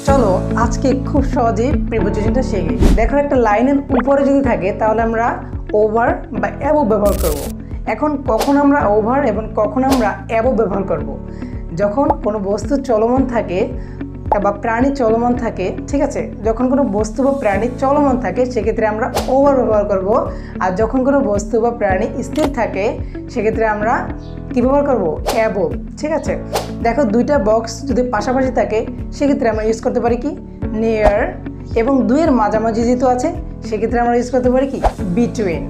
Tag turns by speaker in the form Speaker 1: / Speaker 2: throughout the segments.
Speaker 1: চলো আজকে খুব সহজেই প্রিপোজিশনটা শিখি। দেখো একটা লাইনের উপরে যদি থাকে তাহলে আমরা ওভার বা অ্যাবভ ব্যবহার করব। এখন কখন আমরা ওভার এবং কখন আমরা অ্যাবভ ব্যবহার করব? যখন কোনো বস্তু চলমান থাকে বা প্রাণী চলমান থাকে, ঠিক আছে, যখন কোনো বস্তু বা প্রাণী চলমান থাকে সেক্ষেত্রে আমরা ওভার ব্যবহার করব। আর যখন কোনো বস্তু বা প্রাণী স্থির থাকে সেক্ষেত্রে আমরা কী ব্যবহার করব? অ্যাবভ। ঠিক আছে, দেখো দুইটা বক্স যদি পাশাপাশি থাকে সেক্ষেত্রে আমরা ইউজ করতে পারি কি? নিয়ার। এবং দুইয়ের মাঝামাঝি যেহেতু আছে সেক্ষেত্রে আমরা ইউজ করতে পারি কি? বিটুইন।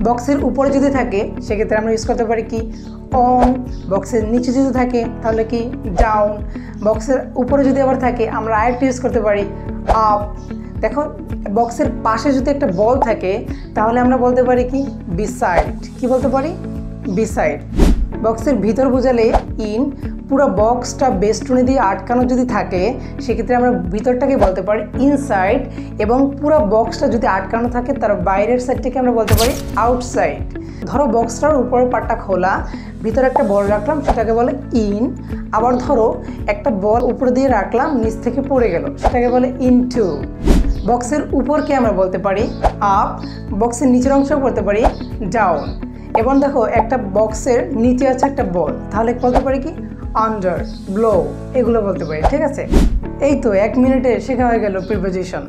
Speaker 1: বক্সের উপরে যদি থাকে সেক্ষেত্রে আমরা ইউজ করতে পারি কি? অন। বক্সের নিচে যদি থাকে তাহলে কি? ডাউন। বক্সের উপরে যদি আবার থাকে আমরা আরেকটা ইউজ করতে পারি আপ। দেখো বক্সের পাশে যদি একটা বল থাকে তাহলে আমরা বলতে পারি কি? বিসাইড। কি বলতে পারি? বিসাইড। বক্সের ভিতর বোঝালে ইন। পুরো বক্সটা বেষ্টনী দিয়ে আটকানো যদি থাকে সেক্ষেত্রে আমরা ভিতরটাকে বলতে পারি ইনসাইড। এবং পুরো বক্সটা যদি আটকানো থাকে তার বাইরের সাইডটাকে আমরা বলতে পারি আউটসাইড। ধরো বক্সটার উপরের পাটটা খোলা, ভিতরে একটা বল রাখলাম, সেটাকে বলে ইন। আবার ধরো একটা বল উপরে দিয়ে রাখলাম, নিচ থেকে পড়ে গেল, সেটাকে বলে ইনটু। বক্সের উপরকে আমরা বলতে পারি আপ, বক্সের নিচের অংশ বলতে পারি ডাউন। এবং দেখো একটা বক্সের নিচে আছে একটা বল, তাহলে বলতে পারি কি? আন্ডার, ব্লো, এগুলো বলতে পারি। ঠিক আছে, এই তো 1 মিনিটে শেখা হয়ে গেল প্রিপোজিশন।